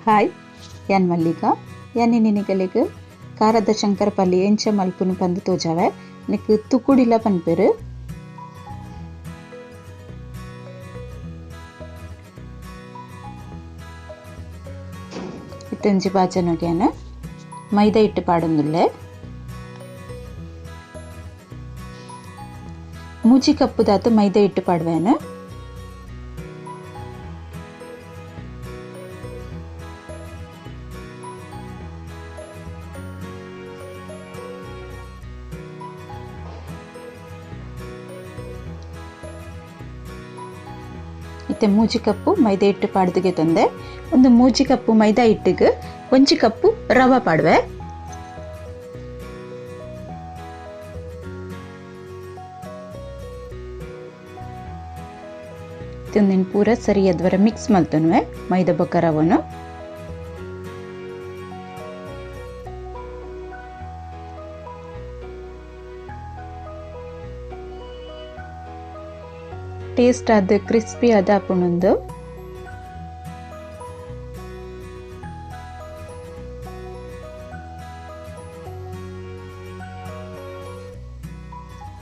Hi ಯಾನ್ ಮಲ್ಲಿಕಾ ಯಾನ್ ನಿನಗಲಿಗೆ ಖಾರದ ಶಂಕರಪಲ್ಲಿ ಎಂಚ ಮಲ್ಪುನು ಪಂದು ತೋಜಾವೆ ನಿಕ್ ತುಕುಡಿಲ ಪನ್ಪೆರು ಇತ್ತಂಜಿ ಬಾಜನೊಗ್ಯಾನ ಮೈದಾ ಇಟ್ಟು ಪಾಡೊಂದುಲ್ಲೆ ಮೂಜಿ ಕಪ್ಪುದಾತು ಮೈದಾ ಇಟ್ಟು ಪಾಡುವೆನು ಇತ್ತೆ ಮೂಜಿ ಕಪ್ಪು ಮೈದಾ ಹಿಟ್ಟು ಪಾಡ್ದಿಗೆ ತಂದೆ ಒಂದು ಮೂಜಿ ಕಪ್ಪು ಮೈದಾ ಹಿಟ್ಟಿಗೆ ಒಂಜಿ ಕಪ್ಪು ರವ ಪಾಡುವೆ ಇದನ್ನ ಪೂರ ಸರಿ ಅದ್ವರ ಮಿಕ್ಸ್ ಮಲ್ತನುವೆ ಮೈದಾ ಬೊಕ್ಕ ರವನು ಟೇಸ್ಟ್ ಆದ ಕ್ರಿಸ್ಪಿ ಆದ ಆಪುಂಡು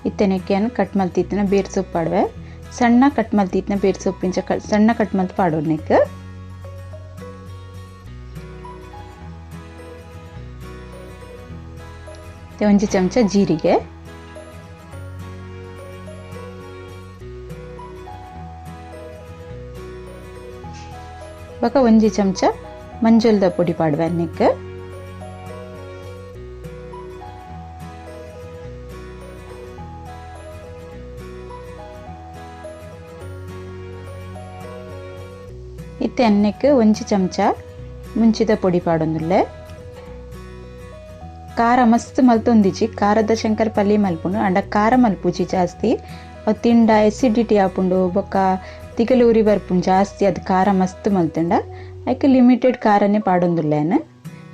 ಇತ್ತೆನೆಕ್ಕೆಯನ್ನು ಕಟ್ ಮಲ್ತಿತ್ತಿನ ಬೇರ್ ಸೊಪ್ಪು ಪಾಡುವೆ ಸಣ್ಣ ಕಟ್ ಮಲ್ತಿತ್ತಿನ ಬೇರ್ ಸೊಪ್ಪಿಂಚ ಸಣ್ಣ ಕಟ್ ಮಲ್ತ್ ಪಾಡೋನೆಕ್ ಒಂಜಿ ಚಮಚ ಜೀರಿಗೆ ಬಕ ಒಂಜಿ ಚಮಚ ಮಂಜಲ್ದ ಪೊಡಿ ಪಾಡುವೆ ಅನ್ನಕ್ಕೆ ಇತ್ತೆ ಅನ್ನಕ್ಕೆ ಒಂಜಿ ಚಮಚ ಮುಂಚಿದ ಪೊಡಿ ಪಾಡೊಂದುಲ್ಲೆ ಖಾರ ಮಸ್ತ್ ಮಲ್ತೊಂದಿಜಿ ಖಾರದ ಶಂಕರಪಲ್ಲಿ ಮಲ್ಪುಂಡು ಅಂಡ ಖಾರ ಮಲ್ಪುಜಿ ಜಾಸ್ತಿ ಅವು ತಿಂಡ ಎಸಿಡಿಟಿ ಆಪುಂಡು ಬೊಕ್ಕ ತಿಗಲು ಉರಿ ಬರ್ಪುಂಡು ಜಾಸ್ತಿ ಅದು ಖಾರ ಮಸ್ತ್ ಮಲ್ತುಂಡ ಐಕೆ ಲಿಮಿಟೆಡ್ ಖಾರನೇ ಪಾಡೊಂದುಲ್ಲೇನು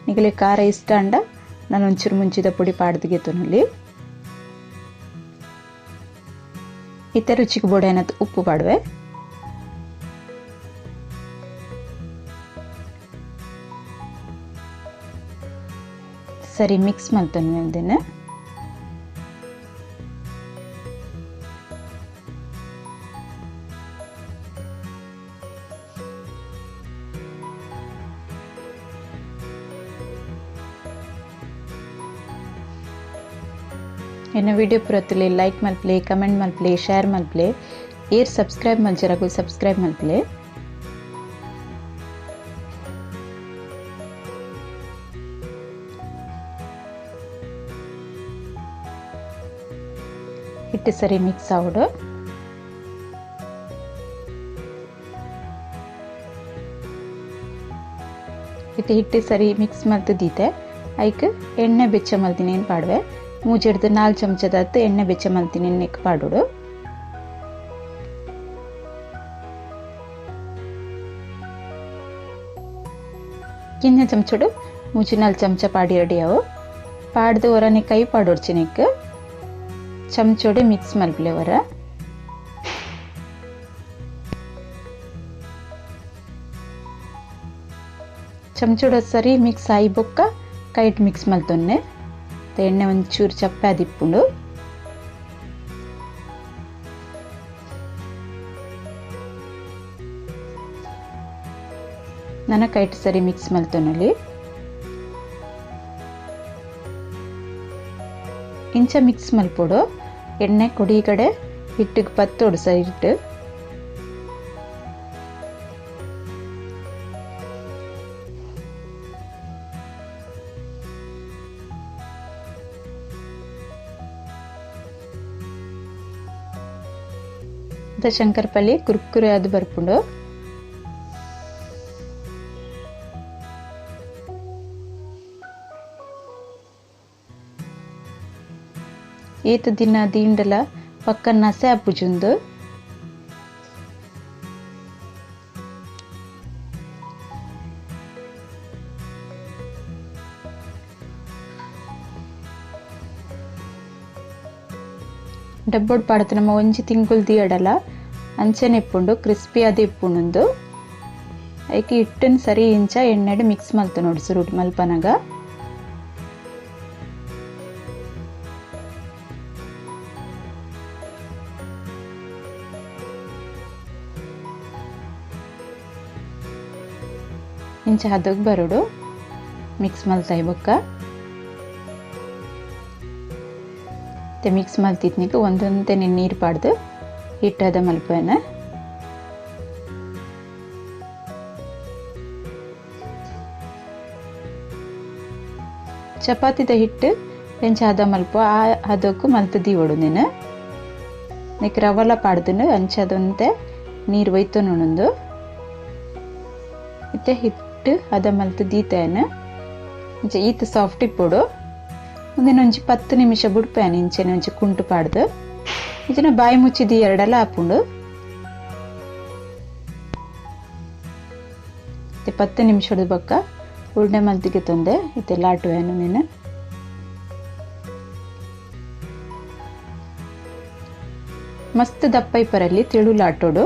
ನಿಗಲೆ ಖಾರ ಇಷ್ಟ ಅಂಡ ನಾನು ಒಂಚೂರು ಮುಂಚಿದ ಪೊಡಿ ಪಾಡ್ದಿಗೆ ತೊನಲ್ಲಿ ಇತ್ತೆ ರುಚಿಗೆ ಬೋಡೇನ ಉಪ್ಪು ಪಾಡುವೆ ಸರಿ ಮಿಕ್ಸ್ ಮಲ್ತನು ಇದನ್ನ ಎನ್ನ ವಿಡಿಯೋ ಪುರತ್ತಲೆ ಲೈಕ್ ಮಲ್ಪ್ಲೆ ಕಮೆಂಟ್ ಮಲ್ಪ್ಲೆ ಶೇರ್ ಮಲ್ಪ್ಲೆ ಏರ್ ಸಬ್ಸ್ಕ್ರೈಬ್ ಮಲ್ಜರಗು ಸಬ್ಸ್ಕ್ರೈಬ್ ಮಲ್ಪ್ಲೆ ಹಿಟ್ಟು ಸರಿ ಮಿಕ್ಸ್ ಆವಡು ಹಿಟ್ಟು ಸರಿ ಮಿಕ್ಸ್ ಮಲ್ತದೀತೆ ಐಕ್ ಎಣ್ಣೆ ಬೆಚ್ಚ ಮಲ್ತೀನಿ ಏನು ಪಾಡುವೆ ಮೂಜೆಡ್ದು 4 ಚಮಚದತ್ತು ಎಣ್ಣೆ ಬೆಚ್ಚ ಮಲ್ತೀನಿ ನೆಕ್ ಪಾಡೋಡು ಕಿನ್ನ ಚಮಚಡು ಮೂಜಿ 4 ಚಮಚ ಪಾಡಿ ರೆಡಿ ಅವು ಪಾಡ್ದು ಹೊರನೆ ಕೈ ಪಾಡೋಡ್ಚಿ ನೆಕ್ ಚಮಚೋಡೆ ಮಿಕ್ಸ್ ಮಲ್ಪಲೆ ಹೊರ ಚಮಚೋಡ ಸರಿ ಮಿಕ್ಸ್ ಆಯಿ ಬೊಕ್ಕ ಕೈಟ್ ಮಿಕ್ಸ್ ಮಲ್ತೊನ್ನೆ ಎಣ್ಣೆ ಒಂಚೂರು ಚಪ್ಪೆ ಆದಿಪ್ಪುಂಡು ನನ್ನ ಕೈಟ್ ಸರಿ ಮಿಕ್ಸ್ ಮಲ್ತೊನಲ್ಲಿ ಇಂಚ ಮಿಕ್ಸ್ ಮಲ್ಪೊಡು ಎಣ್ಣೆ ಕೊಡಿ ಕಡೆ ಹಿಟ್ಟಿಗೆ ಪತ್ತೋಡು ಸೈಟ್ ಶಂಕರಪಲ್ಲಿ ಕುರ್ಕುರೆ ಅದು ಬರ್ಪುಂಡು ಏತ ದಿನ ದೀಂಡಲ ಪಕ್ಕ ನಸೆ ಅಪ್ಪುಜುಂದು ಡಬ್ಬೋಡು ಪಾಡತು ನಮ್ಮ ಒಂಜಿ ತಿಂಗುಲ್ ದಿಯಡಲ ಅಂಚನೆ ಇಪ್ಪುಂಡು ಕ್ರಿಸ್ಪಿ ಆದ ಇಪ್ಪುಂಡು ಐಕೆ ಹಿಟ್ಟನ್ನು ಸರಿ ಇಂಚ ಎಣ್ಣೆಡು ಮಿಕ್ಸ್ ಮಲ್ತು ನೋಡಿ ಸುರುಟ್ ಮಲ್ಪನಾಗ. ಇಂಚ ಹದಕ್ಕೆ ಬರೋಡು ಮಿಕ್ಸ್ ಮಲ್ತಾಯಿ ಬೊಕ್ಕ ಮಿಕ್ಸ್ ಮಲ್ತಿದ್ನಿಗೆ ಒಂದೊಂದೇ ನೀರು ಪಾಡ್ದು ಹಿಟ್ಟದ ಮಲ್ಪನ. ಚಪಾತಿದ ಹಿಟ್ಟು ಎಂಚ ಹದ ಮಲ್ಪ ಆ ಹದಕ್ಕೂ ಮಲ್ತು ದೀವಡು ನೀನು ನಿಕ್ ರವಲ ಪಾಡ್ದು ಅಂಚದಂತೆ ನೀರು ಒಯ್ತು ನೋಡೊಂದು ಮತ್ತೆ ಹಿಟ್ಟು ಹದ ಮಲ್ತು ದೀತೇನು ಇಂಚ ಈತ ಸಾಫ್ಟ್ ಇಪ್ಪೊಡು ಮುಂದಿನ ಒಂಜಿ 10 ನಿಮಿಷ ಬಿಡ್ಪೇನು ಇಂಚೆನೆ ಒಂಚಿ ಕುಂಟು ಪಾಡ್ದು ಇದನ್ನ ಬಾಯಿ ಮುಚ್ಚಿದಿ ಎರಡೆಲ್ಲ ಹಾಪುಂಡು 10 ನಿಮಿಷದ ಬೊಕ್ಕ ಉಳ್ಳೆ ಮಲ್ತಿಗೆ ತೊಂದೆ ಇದೆಲ್ಲ ಆಟುವೇನು ನೀನು. ಮಸ್ತ್ ದಪ್ಪ ಇಪ್ಪರಲ್ಲಿ ತಿಳುಲು ಆಟೋಡು.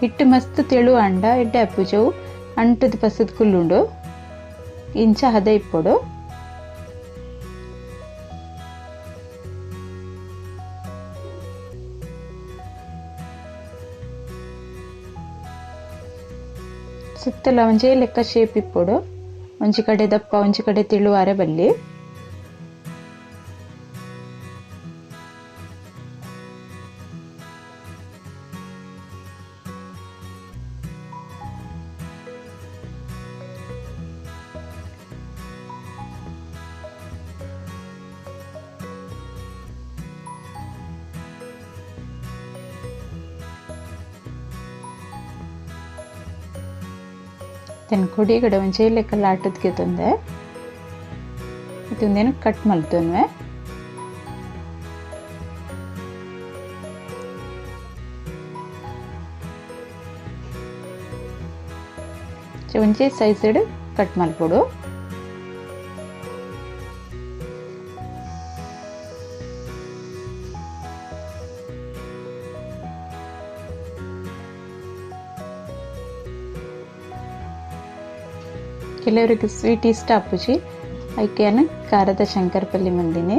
ಹಿಟ್ಟು ಮಸ್ತ್ ತೆಳು ಅಂಡ ಎಡ್ಡೆ ಅಪ್ಪುಜವು ಅಂಟದ ಪಸದ ಕುಲ್ಲುಂಡು ಇಂಚ ಹದ ಇಪ್ಪೊಡು. ಸುತ್ತಲ ಒಂಜೇ ಲೆಕ್ಕ ಶೇಪ್ ಇಪ್ಪೊಡು ಒಂಜಿ ಕಡೆ ದಪ್ಪ ಒಂಜಿ ಕಡೆ ತೆಳು ಅರೆ ಬಲ್ಲಿ. ಕೊಡಿ ಕಡೆ ಒಂಚೆ ಲೆಕ್ಕ ಆಟದಕ್ಕೆ ತಂದೆ ಇದೊಂದೇನು ಕಟ್ ಮಲ್ತನ್ವೆ. ಒಂಚೆ ಸೈಜ್ ಕಟ್ ಮಲ್ಪೊಡು. ಕೆಲವರಿಗೆ ಸ್ವೀಟ್ ಇಷ್ಟ ಅಪ್ಪುಜಿ ಐಕೆಯನ್ನು ಖಾರದ ಶಂಕರಪಲ್ಲಿ ಮಂದಿನಿ.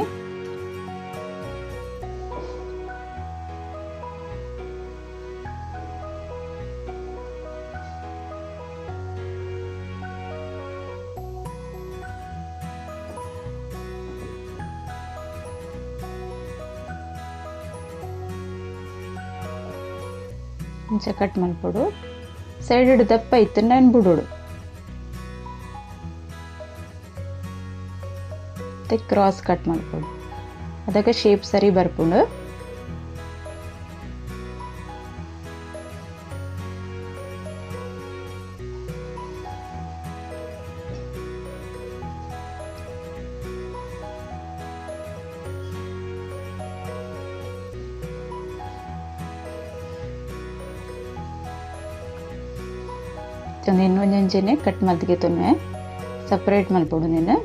ಇಂಚ ಕಟ್ ಮಲ್ಪೊಡು ಸೈಡ್ ದಪ್ಪ ಇತ್ತು ನಾನು ಬಿಡೋಡು ಕ್ರಾಸ್ ಕಟ್ ಮಾಡ್ಕೊಡು ಅದಕ್ಕೆ ಶೇಪ್ ಸರಿ ಬರ್ಕೊಂಡು ಇನ್ನೊಂದೆಂಜನೆ ಕಟ್ ಮಲ್ತಿಗೆ ತೊನ್ನೆ ಸಪ್ರೇಟ್ ಮಲ್ಪೊಡು ನೀನು.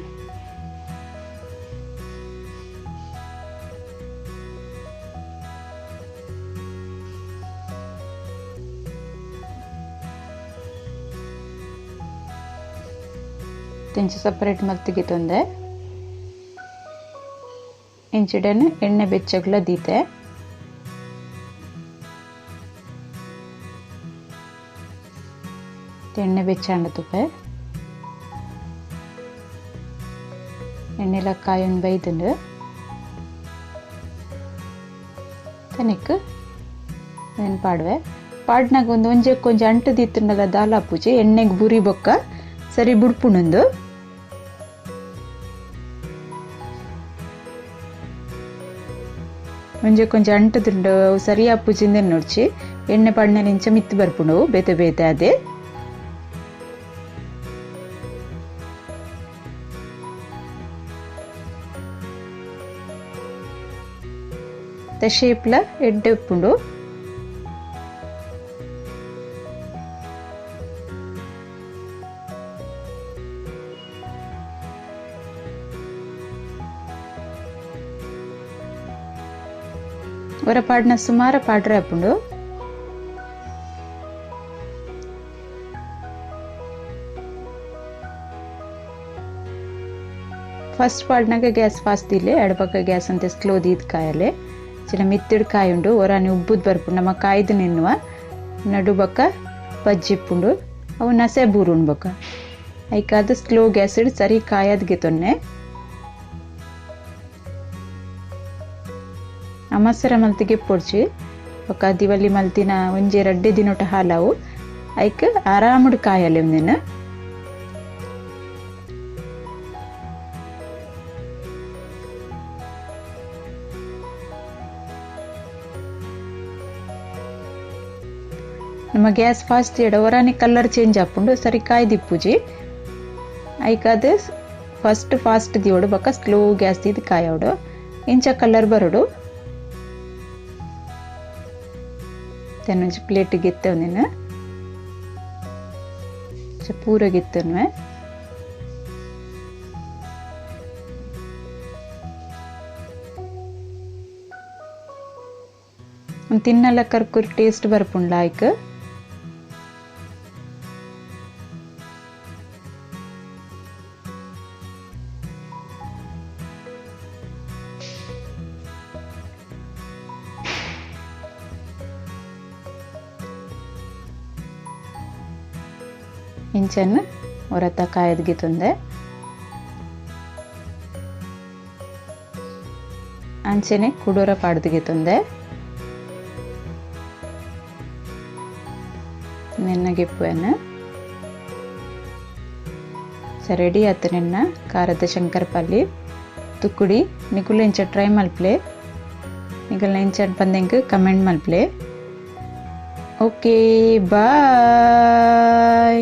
ಇಂಚು ಸಪ್ರೇಟ್ ಮಲ್ತಿಗೆ ತೊಂದೆ ಇಂಚಿಡನ್ನು ಎಣ್ಣೆ ಬೆಚ್ಚಗ್ಲ ದೀತೆ ಎಣ್ಣೆ ಬೆಚ್ಚಾಂಡ ತುಪ್ಪ ಎಣ್ಣೆಲ ಕಾಯೊಂದು ಬೈದುಂಡು ತನಿಕ್ ಏನು ಪಾಡುವೆ ಪಾಡ್ನಾಗ ಒಂಜೆ ಕೊಂಚ ಅಂಟು ದೀತುಂಡಲ ದಾಲ ಪೂಜೆ ಎಣ್ಣೆಗೆ ಬುರಿ ಬೊಕ್ಕ ಸರಿ ಬುಡ್ಪುಣಂದು ಒಂಜೆ ಕೊಂಚ ಅಂಟುದುಂಡು ಸರಿ ಅಪ್ಪುಜಿಂದ ನೋಡ್ಚಿ ಎಣ್ಣೆ ಪಾಡ್ನಲ್ಲಿ ಇಂಚ ಮಿತ್ತು ಬರ್ಪುಂಡು ಬೇತೆ ಬೇತೆ ಅದೇ ಶೇಪ್ಲ ಎಡ್ಡೆ ಉಪ್ಪುಂಡು ಒರ ಪಾಡ್ನ ಸುಮಾರು ಪಾಡ್ರೆ ಆಪುಂಡು. ಫಸ್ಟ್ ಪಾಡ್ನಾಗ ಗ್ಯಾಸ್ ಫಾಸ್ಟ್ ದಿಲೆ ಎಡಪಕ್ಕ ಗ್ಯಾಸ್ ಅಂತ ಸ್ಲೋ ದೀದ್ ಕಾಯಲೆ ಚಿನ್ನ ಮಿತ್ತಿಡ್ ಕಾಯಿ ಉಂಡು ಒರಾನಿ ಉಬ್ಬುದ್ ಬರ್ಪುಂಡು ನಮ್ಮ ಕಾಯ್ದು ನಿನ್ನುವ ನಡು ಬಕ್ಕ ಬಜ್ಜಿಪ್ಪುಂಡು ಅವು ನಸೆ ಬೂರು ಉಣ್ಬಕ್ಕ ಐಕಾದ ಸ್ಲೋ ಗ್ಯಾಸ್ ಇಡ್ ಸರಿ ಕಾಯದ್ಗೆ ತೊನ್ನೆ ಅಮಸರ ಮಲ್ತಿಗೆ ಪೊಡ್ಚಿ ಬೊಕ್ಕ ದಿವಲಿ ಮಲ್ತಿನ ಒಂಜಿ ರಡ್ಡೆ ದಿನೊಟ ಹಾಲಾವು ಐಕ್ ಆರಾಮುಡ್ ಕಾಯಲೆ ಒಂದಿನ ನಮ್ಮ ಗ್ಯಾಸ್ ಫಾಸ್ಟ್ ಎಡ ಒರಾನಿ ಕಲರ್ ಚೇಂಜ್ ಆಪುಂಡು ಸರಿ ಕಾಯಿ ದಿಪ್ಪುಜಿ ಐಕಾದ ಫಸ್ಟ್ ಫಾಸ್ಟ್ ದಿಯೋಡು ಬೊಕ್ಕ ಸ್ಲೋ ಗ್ಯಾಸ್ ದಿದ್ ಕಾಯೋಡು ಇಂಚ ಕಲರ್ ಬರೋಡು ತೆನ್ನೊಂಜಿ ಪ್ಲೇಟ್ ಗೆತ್ತೆ ಒಂದಿನ ಪೂರ ಗೆತ್ತನ್ವೆ ತಿನ್ನಲ್ಲ ಕರ್ಕುರ್ ಟೇಸ್ಟ್ ಬರ್ಪುಂಡ್ಲ ಐಕ್ ಇಂಚನ್ನ ಹೊರತ ಕಾಯದ್ಗೆ ತಂದೆ ಅಂಚೆನೆ ಕುಡೋರ ಪಾಡ್ದಿಗೆ ತಂದೆ ನೆನ್ನಗೆಪ್ಪುವನ್ನ ರೆಡಿ ಆಯ್ತು ನಿನ್ನ ಖಾರದ ಶಂಕರಪಾಲಿ ತುಕ್ಕುಡಿ ನಿಕುಲು ಇಂಚ ಟ್ರೈ ಮಲ್ಪ್ಲೆ ನಿಕಲ್ನ ಇಂಚ ಬಂದಂಗೆ ಕಮೆಂಟ್ ಮಲ್ಪ್ಲೆ ಓಕೆ ಬಾಯ್.